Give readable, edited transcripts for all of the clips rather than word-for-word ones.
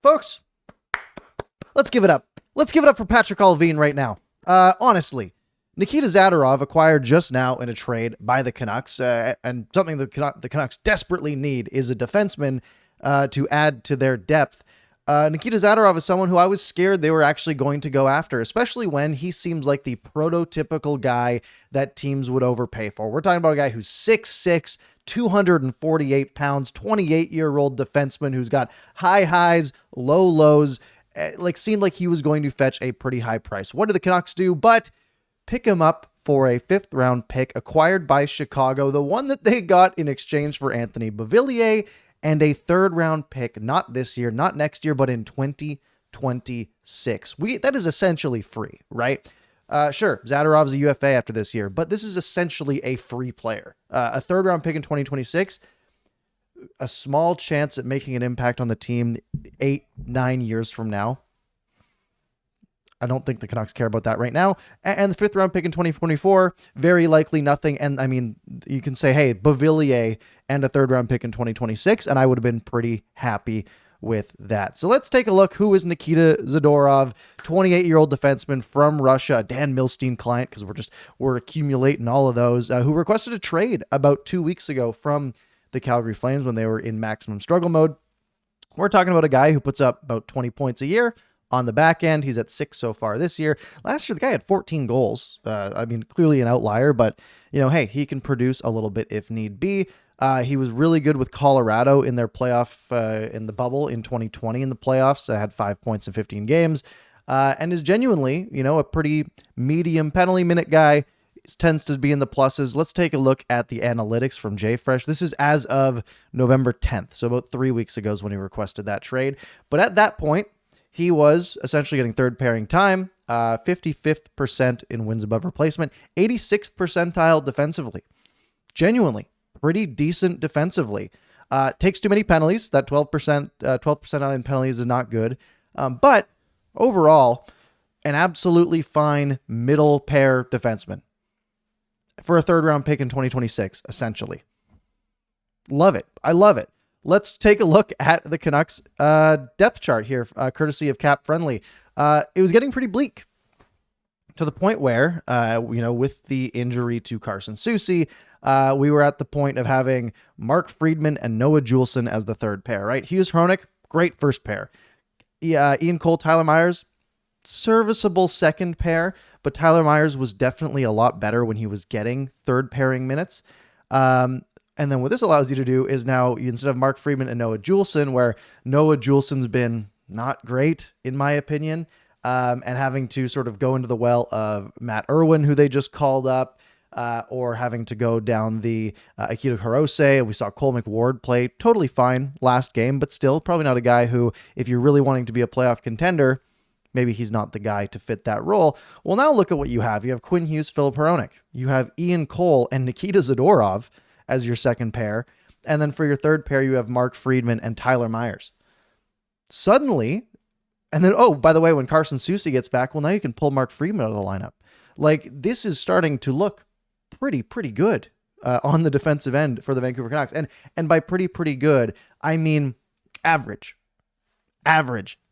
Folks, let's give it up. Let's give it up for Patrick Allvin right now. Honestly, Nikita Zadorov acquired just now in a trade by the Canucks, and something the Canucks desperately need is a defenseman to add to their depth. Nikita Zadorov is someone who I was scared they were actually going to go after, especially when he seems like the prototypical guy that teams would overpay for. We're talking about a guy who's 6'6", 248 pounds, 28-year-old defenseman who's got high highs, low lows, seemed like he was going to fetch a pretty high price. What did the Canucks do? But pick him up for a 5th-round pick acquired by Chicago, the one that they got in exchange for Anthony Beauvillier, and a 3rd-round pick, not this year, not next year, but in 2026. That is essentially free, right? Sure, Zadorov's a UFA after this year, but this is essentially a free player. A 3rd-round pick in 2026, a small chance at making an impact on the team 8-9 years from now. I don't think the Canucks care about that right now. And the 5th-round pick in 2024, very likely nothing. And I mean, you can say, hey, Beauvillier and a 3rd-round pick in 2026, and I would have been pretty happy with that. So let's take a look. Who is Nikita Zadorov, 28-year-old defenseman from Russia, a Dan Milstein client, because we're accumulating all of those, who requested a trade about 2 weeks ago from the Calgary Flames when they were in maximum struggle mode. We're talking about a guy who puts up about 20 points a year. On the back end, he's at 6 so far this year. Last year, the guy had 14 goals. I mean, clearly an outlier, but, hey, he can produce a little bit if need be. He was really good with Colorado in their playoff, in the bubble in 2020 in the playoffs. Had 5 points in 15 games, and is genuinely, a pretty medium penalty minute guy. Tends to be in the pluses. Let's take a look at the analytics from JFresh. This is as of November 10th, so about 3 weeks ago is when he requested that trade. But at that point, he was essentially getting 3rd pairing time, 55th% in wins above replacement, 86th percentile defensively. Genuinely, pretty decent defensively. Takes too many penalties. That 12% in penalties is not good. But overall, an absolutely fine middle pair defenseman for a 3rd-round pick in 2026, essentially. Love it. I love it. Let's take a look at the Canucks depth chart here, courtesy of Cap Friendly. It was getting pretty bleak to the point where, with the injury to Carson Soucy, we were at the point of having Mark Friedman and Noah Juulsen as the 3rd pair, right? Hughes Hronek, great 1st pair. Ian Cole, Tyler Myers, serviceable 2nd pair, but Tyler Myers was definitely a lot better when he was getting 3rd pairing minutes. And then what this allows you to do is now, instead of Mark Friedman and Noah Juulsen, where Noah Juulsen's been not great, in my opinion, and having to sort of go into the well of Matt Irwin, who they just called up, or having to go down the Akito Hirose. We saw Cole McWard play totally fine last game, but still probably not a guy who, if you're really wanting to be a playoff contender, maybe he's not the guy to fit that role. Well, now look at what you have. You have Quinn Hughes, Filip Hronek. You have Ian Cole and Nikita Zadorov as your 2nd pair. And then for your 3rd pair, you have Mark Friedman and Tyler Myers. Suddenly, and then, oh, by the way, when Carson Soucy gets back, well, now you can pull Mark Friedman out of the lineup. This is starting to look pretty good on the defensive end for the Vancouver Canucks. And by pretty good, I mean average.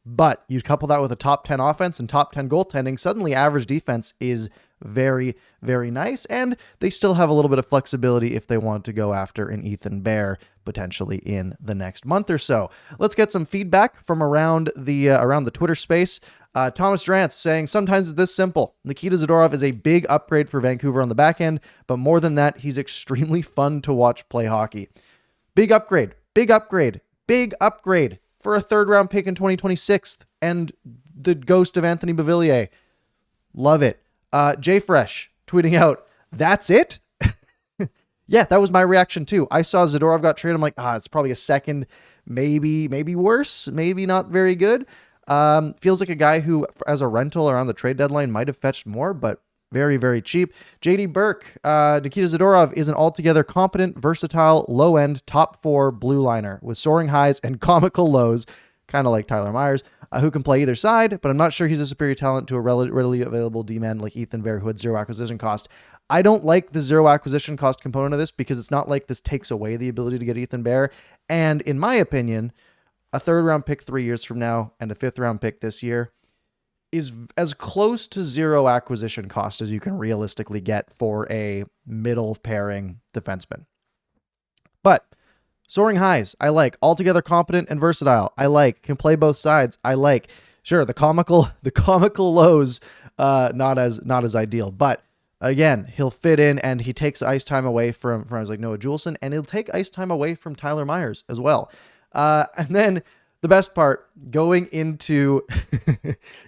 But you couple that with a top 10 offense and top 10 goaltending, suddenly average defense is very, very nice. And they still have a little bit of flexibility if they want to go after an Ethan Bear potentially in the next month or so. Let's get some feedback from around the Twitter space. Thomas Drance saying, sometimes it's this simple. Nikita Zadorov is a big upgrade for Vancouver on the back end, but more than that, he's extremely fun to watch play hockey. Big upgrade for a 3rd-round pick in 2026 and the ghost of Anthony Beauvillier. Love it. JFresh tweeting out, that's it? Yeah, that was my reaction too. I saw Zadorov got traded. I'm like, it's probably a 2nd, maybe worse, maybe not very good. Feels like a guy who, as a rental around the trade deadline, might have fetched more, but very, very cheap. JD Burke, Nikita Zadorov is an altogether competent, versatile, low-end, top 4 blue liner with soaring highs and comical lows, kind of like Tyler Myers, who can play either side, but I'm not sure he's a superior talent to a readily available D-man like Ethan Bear, who had 0 acquisition cost. I don't like the 0 acquisition cost component of this because it's not like this takes away the ability to get Ethan Bear. And in my opinion, a third round pick 3 years from now and a fifth round pick this year is as close to zero acquisition cost as you can realistically get for a middle pairing defenseman. But soaring highs, I like. Altogether competent and versatile, I like. Can play both sides, I like. Sure, the comical lows, not as ideal. But again, he'll fit in, and he takes ice time away from guys like Noah Juleson, and he'll take ice time away from Tyler Myers as well. And then the best part, going into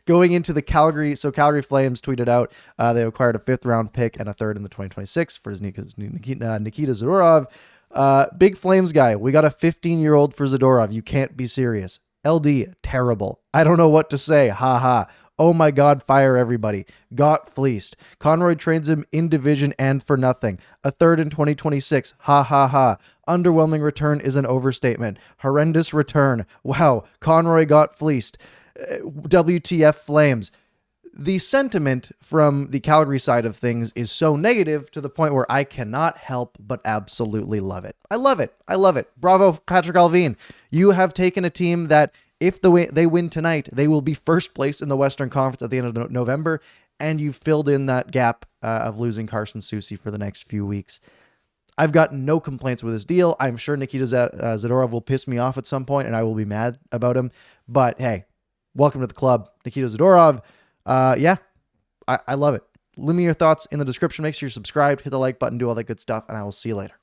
the Calgary. So Calgary Flames tweeted out they acquired a 5th round pick and a 3rd in the 2026 for Nikita Zadorov. Big Flames guy. We got a 15-year-old for Zadorov. You can't be serious. LD, terrible. I don't know what to say. Ha ha. Oh my God, fire everybody. Got fleeced. Conroy trades him in division and for nothing. A 3rd in 2026. Ha ha ha. Underwhelming return is an overstatement. Horrendous return. Wow. Conroy got fleeced. WTF Flames. The sentiment from the Calgary side of things is so negative to the point where I cannot help but absolutely love it. I love it. I love it. Bravo, Patrick Allvin. You have taken a team that, if they win tonight, they will be first place in the Western Conference at the end of November, and you've filled in that gap of losing Carson Soucy for the next few weeks. I've got no complaints with this deal. I'm sure Nikita Zadorov will piss me off at some point, and I will be mad about him. But hey, welcome to the club, Nikita Zadorov. Yeah, I love it. Leave me your thoughts in the description. Make sure you're subscribed, hit the like button, do all that good stuff, and I will see you later.